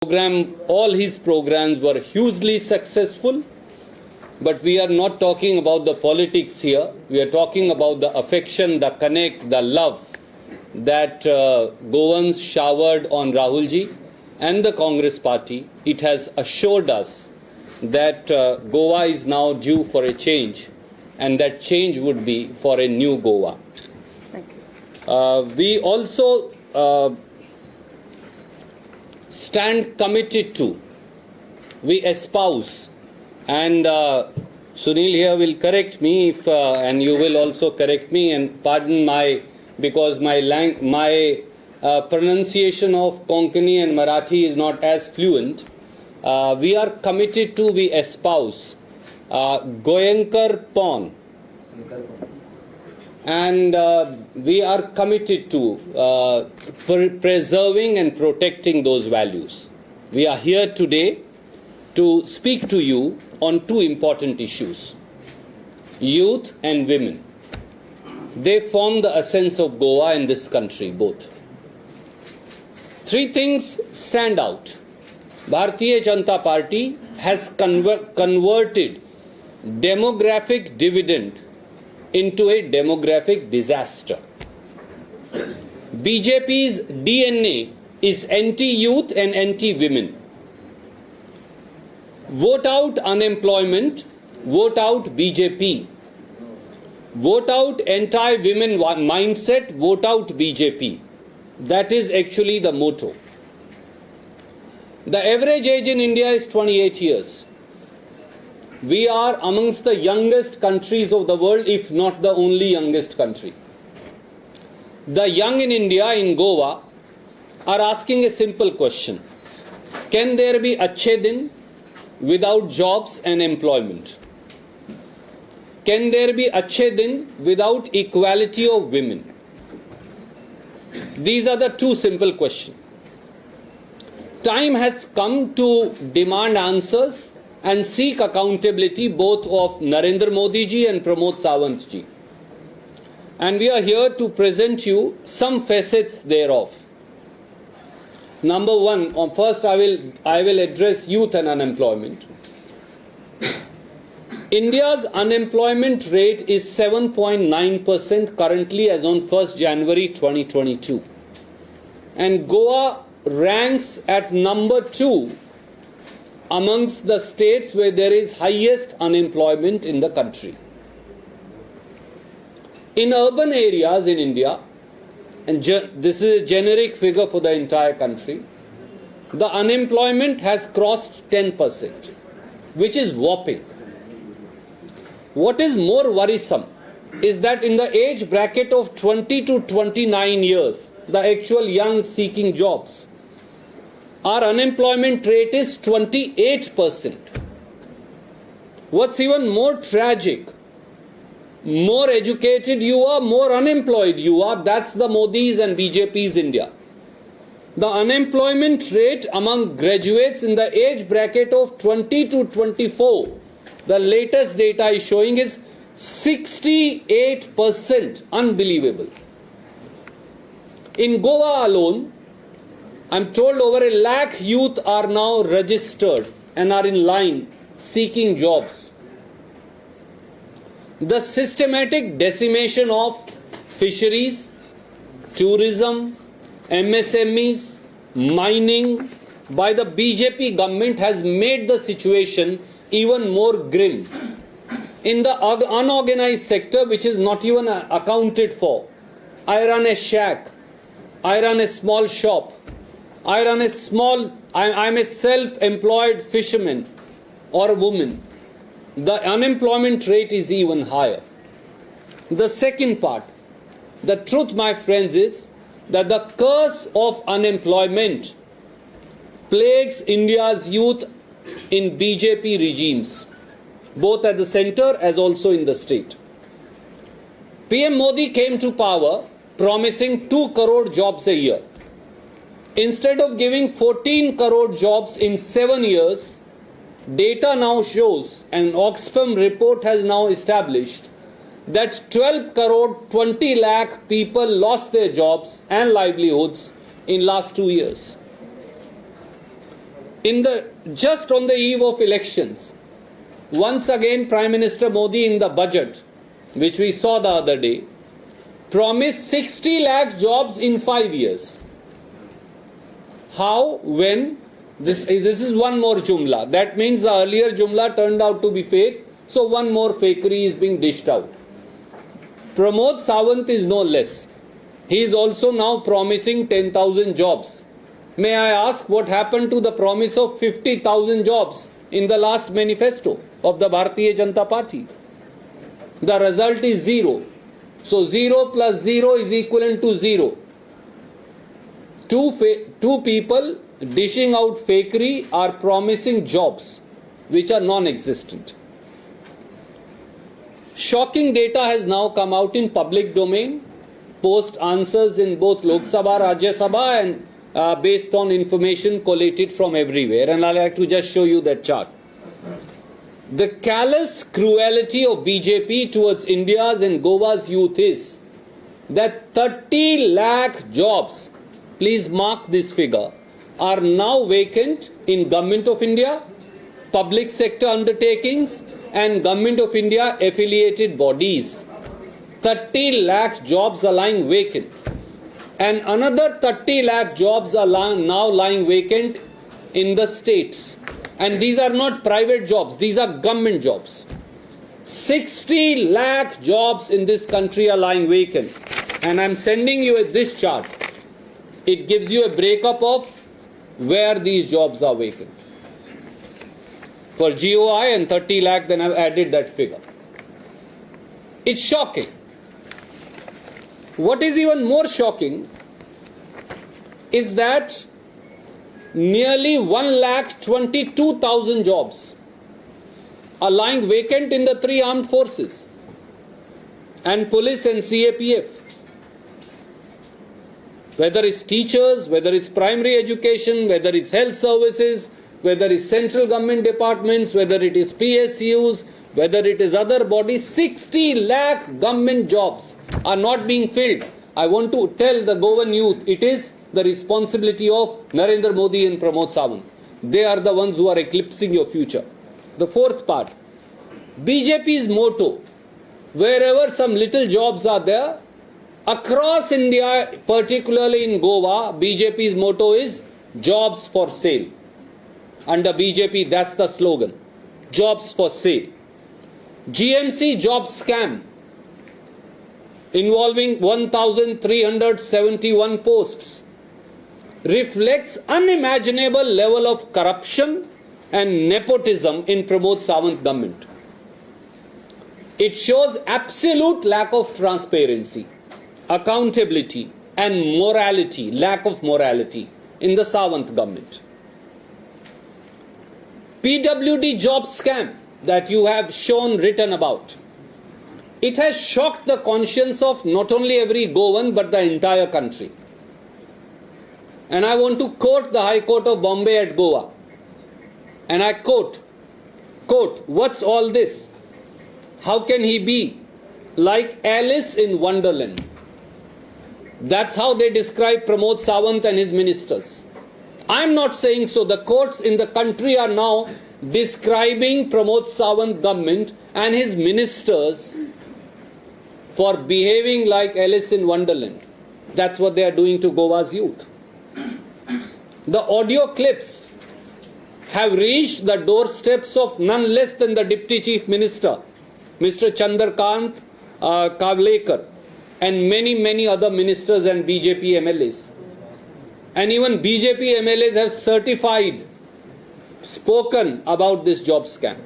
All his programs were hugely successful, but we are not talking about the politics here. We are talking about the affection, the connect, the love that Goans showered on Rahulji and the Congress party. It has assured us that Goa is now due for a change, and that change would be for a new Goa. Thank you. We also stand committed to, we espouse, and Sunil here will correct me if, and you will also correct me and pardon because my pronunciation of Konkani and Marathi is not as fluent. We are committed to, we espouse Goyankar Pon, and we are committed to preserving and protecting those values. We are here today to speak to you on two important issues: youth and women. They form the essence of Goa and this country, both. Three things stand out. Bharatiya Janata Party has converted demographic dividend into a demographic disaster. BJP's DNA is anti-youth and anti-women. Vote out unemployment, vote out BJP. Vote out anti-women mindset, vote out BJP. That is actually the motto. The average age in India is 28 years. We are amongst the youngest countries of the world, if not the only youngest country. The young in India, in Goa, are asking a simple question: can there be Achhe Din without jobs and employment? Can there be Achhe Din without equality of women? These are the two simple questions. Time has come to demand answers and seek accountability both of Narendra Modi ji and Pramod Sawant ji. And we are here to present you some facets thereof. Number one, first I will address youth and unemployment. India's unemployment rate is 7.9% currently as on 1st January 2022. And Goa ranks at number 2 amongst the states where there is highest unemployment in the country. In urban areas in India, and this is a generic figure for the entire country, the unemployment has crossed 10%, which is whopping. What is more worrisome is that in the age bracket of 20 to 29 years, the actual young seeking jobs, our unemployment rate is 28%. What's even more tragic, more educated you are, more unemployed you are. That's the Modi's and BJP's India. The unemployment rate among graduates in the age bracket of 20 to 24, the latest data is showing, is 68%. Unbelievable. In Goa alone, I'm told over 1 lakh youth are now registered and are in line seeking jobs. The systematic decimation of fisheries, tourism, MSMEs, mining by the BJP government has made the situation even more grim. In the unorganized sector, which is not even accounted for, I run a shack, I run a small shop, I'm a self-employed fisherman or a woman. The unemployment rate is even higher. The second part, the truth, my friends, is that the curse of unemployment plagues India's youth in BJP regimes, both at the center as also in the state. PM Modi came to power promising 2 crore jobs a year. Instead of giving 14 crore jobs in 7 years, data now shows, and Oxfam report has now established, that 12 crore 20 lakh people lost their jobs and livelihoods in last 2 years. just on the eve of elections, once again Prime Minister Modi in the budget, which we saw the other day, promised 60 lakh jobs in 5 years. How, when? This is one more jumla. That means the earlier jumla turned out to be fake, so one more fakery is being dished out. Pramod Sawant is no less. He is also now promising 10,000 jobs. May I ask what happened to the promise of 50,000 jobs in the last manifesto of the Bharatiya Janata Party? The result is 0. So 0 plus 0 is equivalent to 0. Two people dishing out fakery are promising jobs which are non-existent. Shocking data has now come out in public domain, post answers in both Lok Sabha, Rajya Sabha, and based on information collated from everywhere. And I'd like to just show you that chart. The callous cruelty of BJP towards India's and Goa's youth is that 30 lakh jobs, please mark this figure, are now vacant in Government of India, public sector undertakings and Government of India affiliated bodies. 30 lakh jobs are lying vacant. And another 30 lakh jobs are now lying vacant in the states. And these are not private jobs, these are government jobs. 60 lakh jobs in this country are lying vacant. And I'm sending you this chart. It gives you a breakup of where these jobs are vacant. For GOI and 30 lakh, then I've added that figure. It's shocking. What is even more shocking is that nearly 1,22,000 jobs are lying vacant in the three armed forces and police and CAPF. Whether it's teachers, whether it's primary education, whether it's health services, whether it's central government departments, whether it is PSUs, whether it is other bodies, 60 lakh government jobs are not being filled. I want to tell the Goan youth, it is the responsibility of Narendra Modi and Pramod Sawant. They are the ones who are eclipsing your future. The fourth part, BJP's motto, wherever some little jobs are there, across India, particularly in Goa, BJP's motto is jobs for sale. Under BJP, that's the slogan, jobs for sale. GMC job scam involving 1,371 posts reflects unimaginable level of corruption and nepotism in Pramod Sawant government. It shows absolute lack of transparency, accountability and morality, lack of morality in the Sawant government. PWD job scam that you have shown written about. It has shocked the conscience of not only every Goan but the entire country. And I want to quote the High Court of Bombay at Goa. And I quote, what's all this? How can he be like Alice in Wonderland? That's how they describe Pramod Sawant and his ministers. I'm not saying so. The courts in the country are now describing Pramod Sawant government and his ministers for behaving like Alice in Wonderland. That's what they are doing to Goa's youth. The audio clips have reached the doorsteps of none less than the Deputy Chief Minister, Mr. Chandrakant Kavlekar, and many other ministers and BJP MLAs. And even BJP MLAs have certified, spoken about this job scam.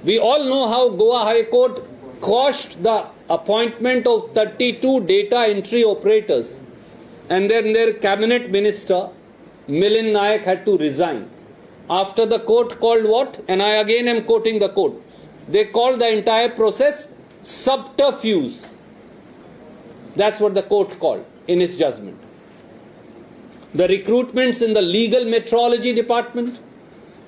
We all know how Goa High Court quashed the appointment of 32 data entry operators, and then their cabinet minister Milind Nayak had to resign. After the court called what? And I again am quoting the court. They called the entire process subterfuge. That's what the court called in its judgment. The recruitments in the legal metrology department,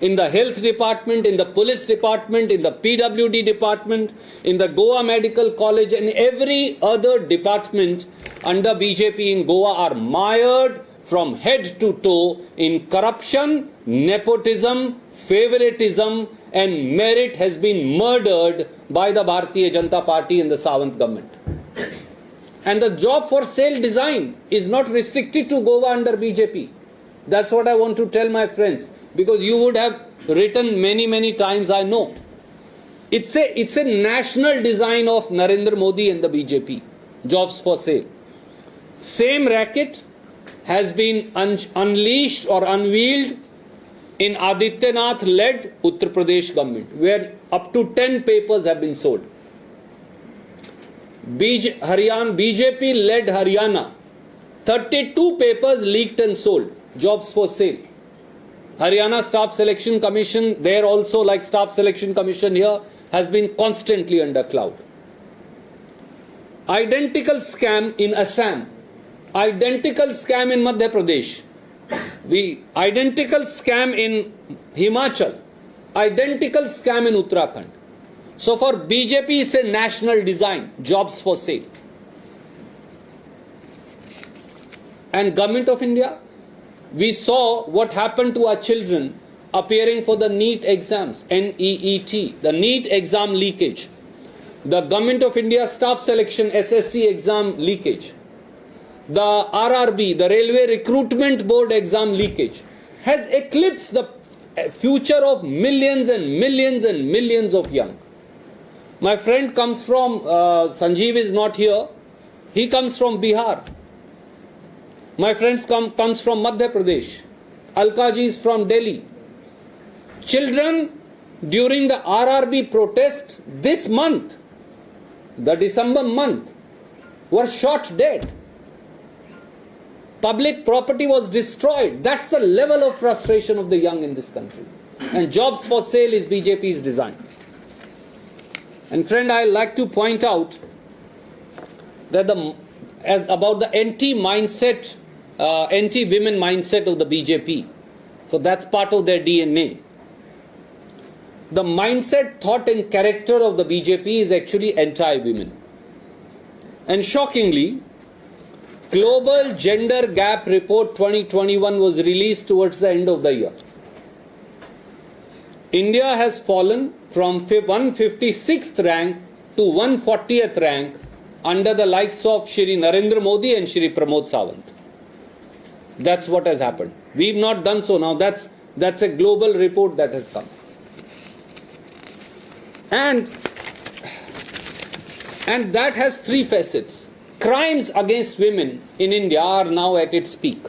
in the health department, in the police department, in the PWD department, in the Goa Medical College and every other department under BJP in Goa are mired from head to toe in corruption, nepotism, favoritism, and merit has been murdered by the Bharatiya Janata Party and the Sawant government. And the job for sale design is not restricted to Goa under BJP. That's what I want to tell my friends, because you would have written many times, I know. It's a national design of Narendra Modi and the BJP, jobs for sale. Same racket has been unleashed or unveiled in Adityanath-led Uttar Pradesh government, where up to 10 papers have been sold. BJP-led Haryana, 32 papers leaked and sold, jobs for sale. Haryana Staff Selection Commission, there also like Staff Selection Commission here, has been constantly under cloud. Identical scam in Assam, identical scam in Madhya Pradesh, identical scam in Himachal, identical scam in Uttarakhand. So for BJP, it's a national design, jobs for sale. And Government of India, we saw what happened to our children appearing for the NEET exams, NEET, the NEET exam leakage. The Government of India Staff Selection SSC exam leakage. The RRB, the Railway Recruitment Board exam leakage has eclipsed the future of millions and millions and millions of young. My friend comes from, Sanjeev is not here, he comes from Bihar. My friends comes from Madhya Pradesh. Alkaji is from Delhi. Children during the RRB protest this month, the December month, were shot dead. Public property was destroyed. That's the level of frustration of the young in this country. And jobs for sale is BJP's design. And friend, I like to point out that about the anti-mindset, anti-women mindset of the BJP. So that's part of their DNA. The mindset, thought and character of the BJP is actually anti-women. And shockingly, Global Gender Gap Report 2021 was released towards the end of the year. India has fallen from 156th rank to 140th rank under the likes of Shri Narendra Modi and Shri Pramod Sawant. That's what has happened. We've not done so now. That's a global report that has come. And that has three facets. Crimes against women in India are now at its peak.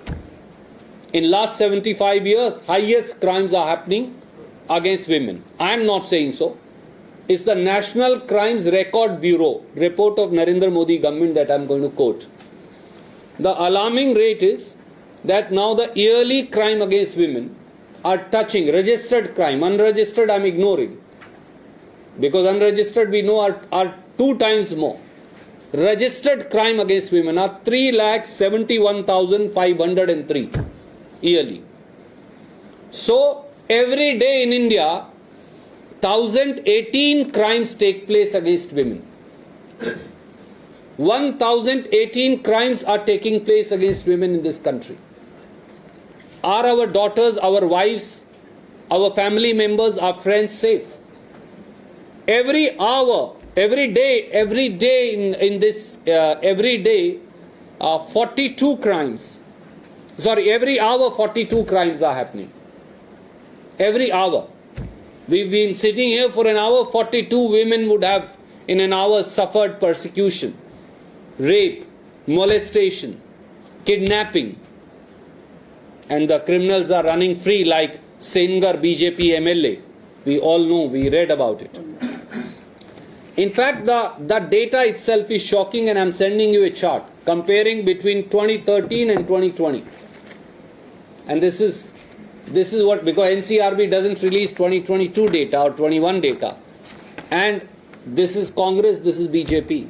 In last 75 years, highest crimes are happening against women. I am not saying so. It's the National Crimes Record Bureau report of Narendra Modi government that I am going to quote. The alarming rate is that now the yearly crime against women are touching registered crime. Unregistered I am ignoring, because unregistered we know are 2 times more. Registered crime against women are 3,71,503 yearly. So every day in India, 1,018 crimes take place against women. 1,018 crimes are taking place against women in this country. Are our daughters, our wives, our family members, our friends safe? Every hour, every day in this, 42 crimes. Sorry, every hour 42 crimes are happening. Every hour. We've been sitting here for an hour, 42 women would have in an hour suffered persecution, rape, molestation, kidnapping. And the criminals are running free like Singh, BJP MLA. We all know, we read about it. In fact, the data itself is shocking, and I'm sending you a chart comparing between 2013 and 2020. And this is what, because NCRB doesn't release 2022 data or 21 data. And this is Congress, this is BJP.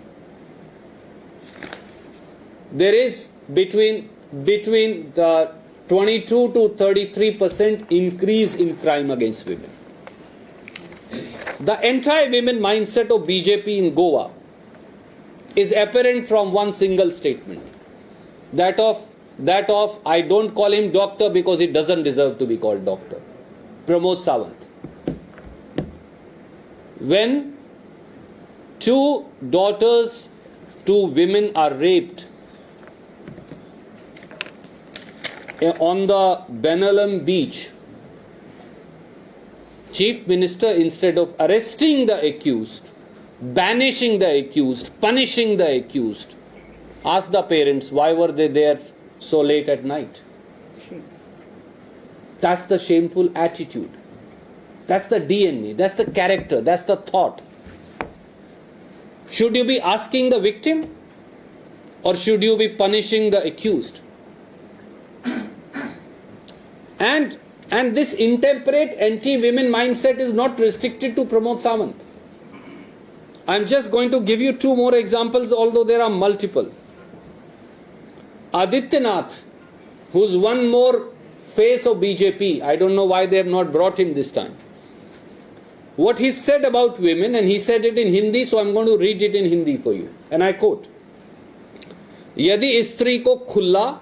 There is between the 22 to 33% increase in crime against women. The anti-women mindset of BJP in Goa is apparent from one single statement, that of that of, I don't call him doctor because he doesn't deserve to be called doctor, Pramod Sawant. When two daughters, two women are raped on the Benalam beach, Chief Minister, instead of arresting the accused, banishing the accused, punishing the accused, asked the parents why were they there so late at night. Shri. That's the shameful attitude. That's the DNA, that's the character, that's the thought. Should you be asking the victim or should you be punishing the accused? And this intemperate anti-women mindset is not restricted to Pramod Sawant. I'm just going to give you two more examples, although there are multiple. Adityanath, who's one more face of BJP, I don't know why they have not brought him this time. What he said about women, and he said it in Hindi, so I'm going to read it in Hindi for you. And I quote, यदि स्त्री को खुला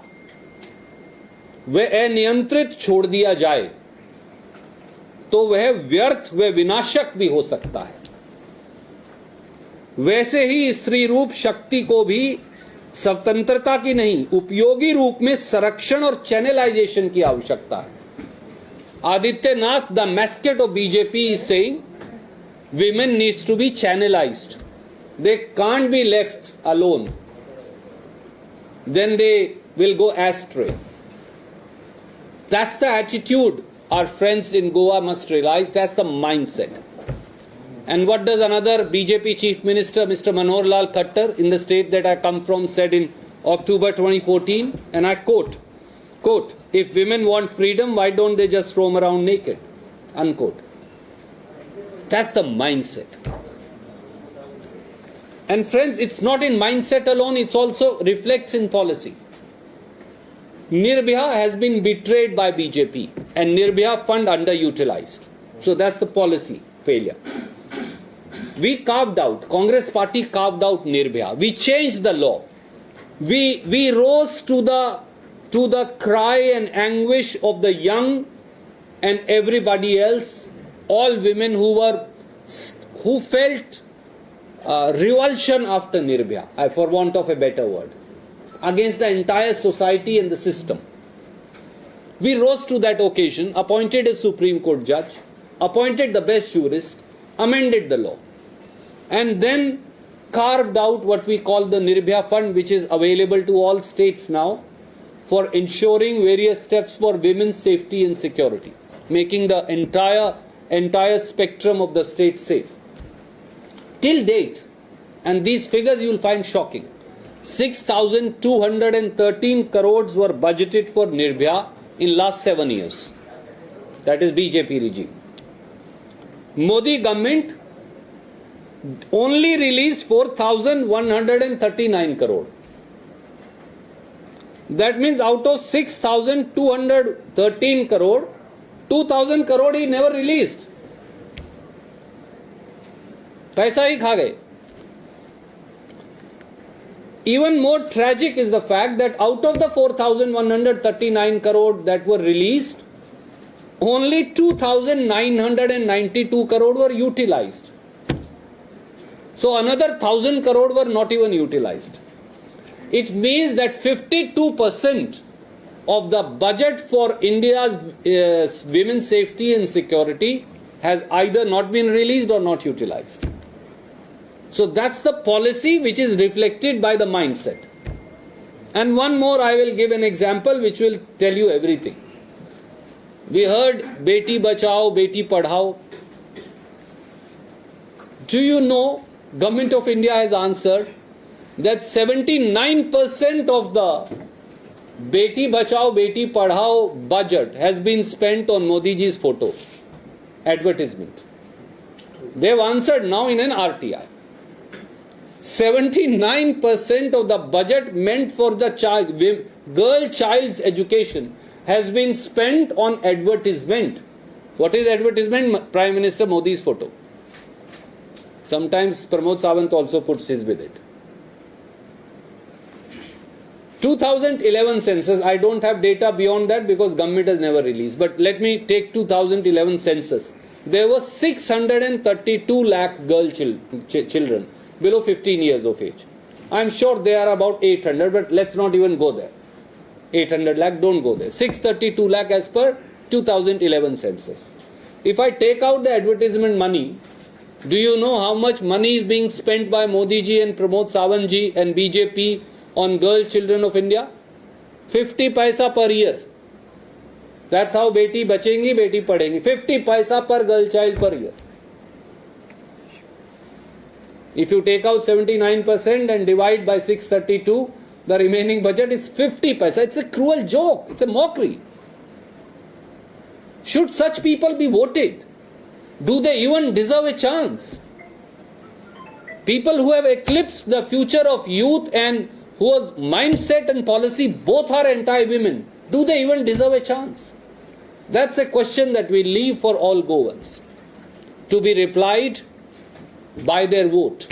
व अनियंत्रित छोड़ दिया जाए तो वह व्यर्थ व विनाशक भी हो सकता है, वैसे ही स्त्री रूप शक्ति को भी स्वतंत्रता की नहीं उपयोगी रूप में संरक्षण और चैनलाइजेशन की आवश्यकता है. Adityanath, the mascot of BJP, is saying women needs to be channelized. They can't be left alone. Then they will go astray. That's the attitude our friends in Goa must realize. That's the mindset. And what does another BJP Chief Minister, Mr. Manohar Lal Khattar, in the state that I come from, said in October 2014, and I quote, if women want freedom, why don't they just roam around naked? Unquote. That's the mindset. And friends, it's not in mindset alone, it also reflects in policy. Nirbhaya has been betrayed by BJP and Nirbhaya fund underutilized. So that's the policy failure. We carved out, Congress party carved out Nirbhaya. We changed the law. We rose to the cry and anguish of the young and everybody else, all women who felt revulsion after Nirbhaya, for want of a better word, against the entire society and the system. We rose to that occasion, appointed a Supreme Court judge, appointed the best jurist, amended the law, and then carved out what we call the Nirbhaya fund, which is available to all states now for ensuring various steps for women's safety and security, making the entire spectrum of the state safe. Till date, and these figures you will find shocking, 6,213 crores were budgeted for Nirbhaya in last 7 years. That is BJP regime. Modi government only released 4,139 crore. That means out of 6,213 crore, 2,000 crore he never released. पैसा ही खा गए. Even more tragic is the fact that out of the 4,139 crore that were released, only 2,992 crore were utilized. So another 1,000 crore were not even utilized. It means that 52% of the budget for India's women's safety and security has either not been released or not utilized. So that's the policy which is reflected by the mindset. And one more, I will give an example which will tell you everything. We heard Beti Bachao, Beti Padhao. Do you know, Government of India has answered that 79% of the Beti Bachao, Beti Padhao budget has been spent on Modi ji's photo, advertisement. They have answered now in an RTI. 79% of the budget meant for the girl child's education has been spent on advertisement. What is advertisement? Prime Minister Modi's photo. Sometimes Pramod Sawant also puts his with it. 2011 census, I don't have data beyond that because government has never released. But let me take 2011 census. There were 632 lakh girl children below 15 years of age. I'm sure they are about 800, but let's not even go there. 800 lakh, don't go there. 632 lakh as per 2011 census. If I take out the advertisement money, do you know how much money is being spent by Modi ji and Pramod Sawant ji and BJP on girl children of India? 50 paisa per year. That's how beti bachengi, beti padhengi. 50 paisa per girl child per year. If you take out 79% and divide by 632, the remaining budget is 50 paisa. It's a cruel joke. It's a mockery. Should such people be voted? Do they even deserve a chance? People who have eclipsed the future of youth and whose mindset and policy both are anti-women, do they even deserve a chance? That's a question that we leave for all Goans to be replied by their vote.